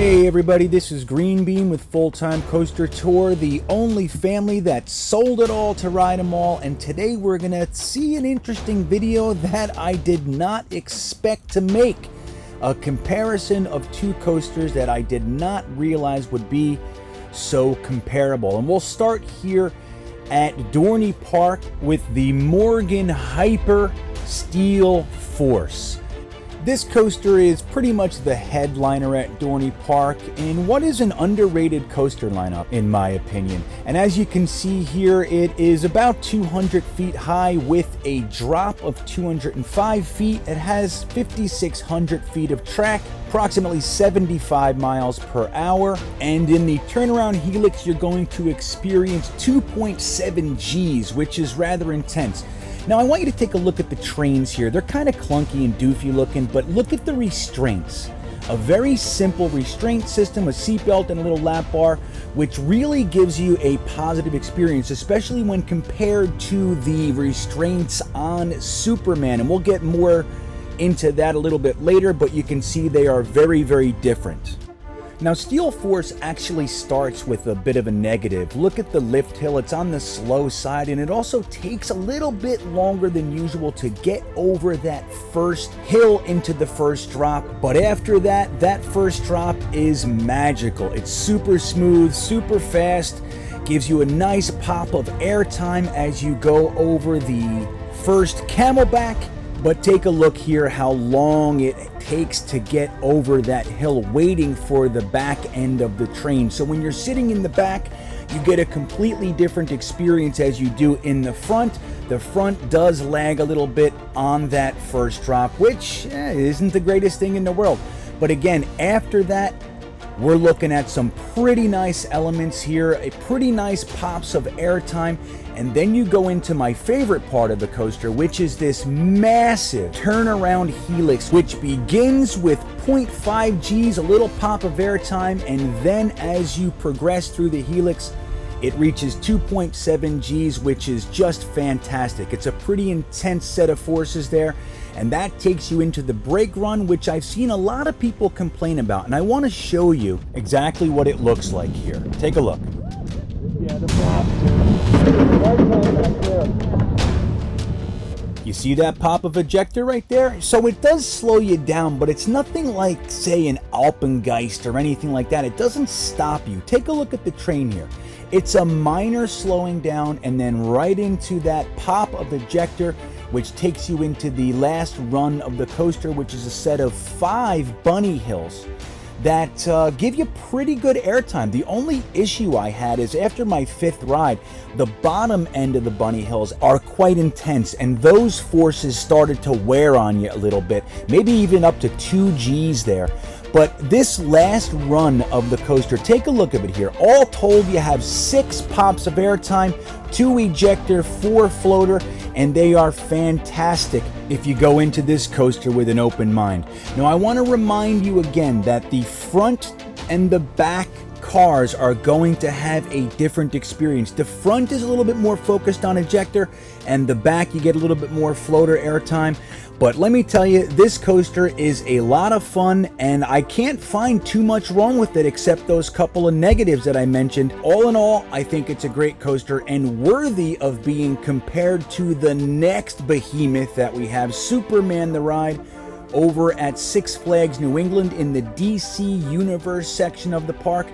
Hey everybody, this is Greenbean with Full-Time Coaster Tour, the only family that sold it all to ride them all, and today we're gonna see an interesting video that I did not expect to make. A comparison of two coasters that I did not realize would be so comparable. And we'll start here at Dorney Park with the Morgan Hyper Steel Force. This coaster is pretty much the headliner at Dorney Park in what is an underrated coaster lineup, in my opinion. And as you can see here, it is about 200 feet high with a drop of 205 feet. It has 5,600 feet of track, approximately 75 miles per hour. And in the turnaround helix, you're going to experience 2.7 Gs, which is rather intense. Now I want you to take a look at the trains here. They're kind of clunky and doofy looking, but look at the restraints. A very simple restraint system, a seatbelt and a little lap bar, which really gives you a positive experience, especially when compared to the restraints on Superman. And we'll get more into that a little bit later, but you can see they are very, very different. Now, Steel Force actually starts with a bit of a negative. Look at the lift hill. It's on the slow side, and it also takes a little bit longer than usual to get over that first hill into the first drop. But after that, that first drop is magical. It's super smooth, super fast, gives you a nice pop of airtime as you go over the first camelback. But take a look here how long it takes to get over that hill waiting for the back end of the train. So when you're sitting in the back, you get a completely different experience as you do in the front. The front does lag a little bit on that first drop, which isn't the greatest thing in the world. But again, after that, we're looking at some pretty nice elements here, a pretty nice pops of airtime, and then you go into my favorite part of the coaster, which is this massive turnaround helix, which begins with 0.5 Gs, a little pop of airtime, and then as you progress through the helix, it reaches 2.7 Gs, which is just fantastic. It's a pretty intense set of forces there, and that takes you into the brake run, which I've seen a lot of people complain about, and I want to show you exactly what it looks like here. Take a look. Yeah, the You see that pop of ejector right there? So it does slow you down, but it's nothing like, say, an Alpengeist or anything like that. It doesn't stop you. Take a look at the train here. It's a minor slowing down and then right into that pop of ejector, which takes you into the last run of the coaster, which is a set of 5 bunny hills that give you pretty good airtime. The only issue I had is after my 5th ride, the bottom end of the bunny hills are quite intense, and those forces started to wear on you a little bit, maybe even up to 2 Gs there. But this last run of the coaster, take a look at it here. All told, you have 6 pops of airtime, 2 ejector, 4 floater, and they are fantastic if you go into this coaster with an open mind. Now, I want to remind you again that the front and the back cars are going to have a different experience. The front is a little bit more focused on ejector, and the back you get a little bit more floater airtime. But let me tell you, this coaster is a lot of fun, and I can't find too much wrong with it except those couple of negatives that I mentioned. All in all, I think it's a great coaster and worthy of being compared to the next behemoth that we have, Superman the Ride, over at Six Flags New England in the DC Universe section of the park.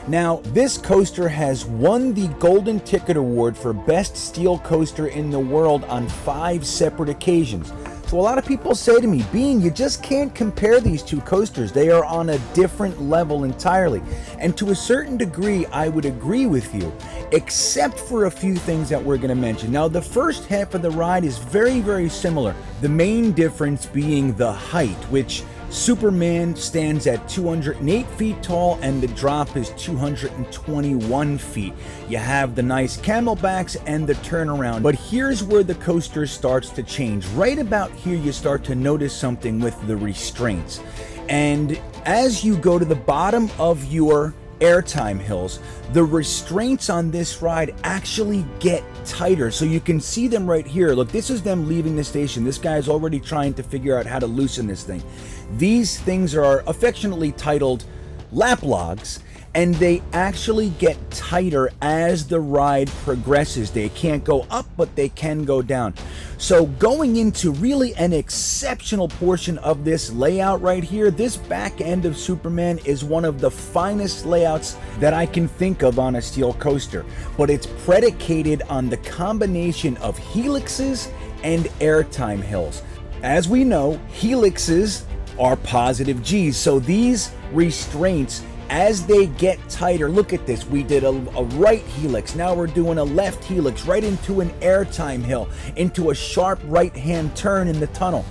Now, this coaster has won the Golden Ticket Award for Best Steel Coaster in the world on 5 separate occasions. So a lot of people say to me, Bean, you just can't compare these two coasters. They are on a different level entirely. And to a certain degree, I would agree with you, except for a few things that we're going to mention. Now, the first half of the ride is very, very similar. The main difference being the height, which Superman stands at 208 feet tall and the drop is 221 feet. You have the nice camelbacks and the turnaround. But here's where the coaster starts to change. Right about here, you start to notice something with the restraints. And as you go to the bottom of your airtime hills, the restraints on this ride actually get tighter. So you can see them right here. Look, this is them leaving the station. This guy is already trying to figure out how to loosen this thing. These things are affectionately titled lap logs, and they actually get tighter as the ride progresses. They can't go up, but they can go down. So going into really an exceptional portion of this layout right here, this back end of Superman is one of the finest layouts that I can think of on a steel coaster, but it's predicated on the combination of helixes and airtime hills. As we know, helixes are positive G's, so these restraints, as they get tighter, look at this, we did a right helix, now we're doing a left helix, right into an airtime hill, into a sharp right-hand turn in the tunnel.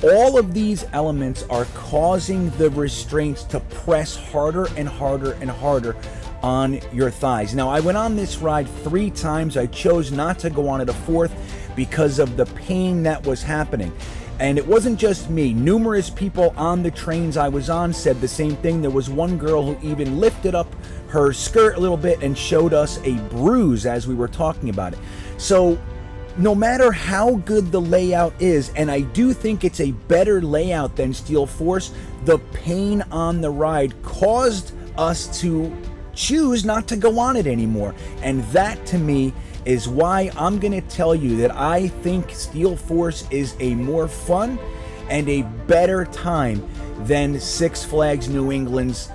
All of these elements are causing the restraints to press harder and harder and harder on your thighs. Now, I went on this ride 3 times. I chose not to go on it a 4th because of the pain that was happening. And it wasn't just me. Numerous people on the trains I was on said the same thing. There was one girl who even lifted up her skirt a little bit and showed us a bruise as we were talking about it. So no matter how good the layout is, and I do think it's a better layout than Steel Force, the pain on the ride caused us to choose not to go on it anymore. And that, to me, is why I'm going to tell you that I think Steel Force is a more fun and a better time than Six Flags New England's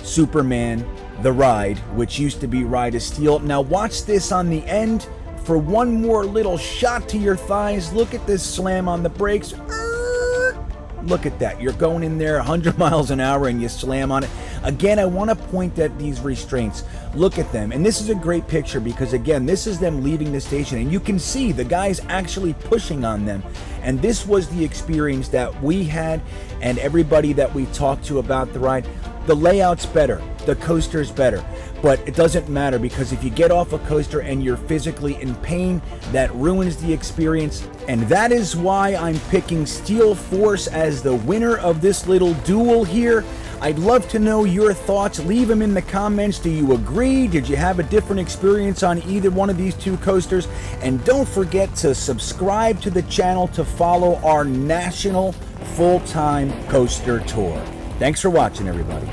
Superman the Ride, which used to be Ride of Steel. Now watch this on the end for one more little shot to your thighs. Look at this slam on the brakes. Look at that. You're going in there 100 miles an hour and you slam on it. Again, I want to point at these restraints. Look at them. And this is a great picture because, again, this is them leaving the station. And you can see the guys actually pushing on them. And this was the experience that we had and everybody that we talked to about the ride. The layout's better. The coaster's better. But it doesn't matter because if you get off a coaster and you're physically in pain, that ruins the experience. And that is why I'm picking Steel Force as the winner of this little duel here. I'd love to know your thoughts. Leave them in the comments. Do you agree? Did you have a different experience on either one of these 2 coasters? And don't forget to subscribe to the channel to follow our national full-time coaster tour. Thanks for watching, everybody.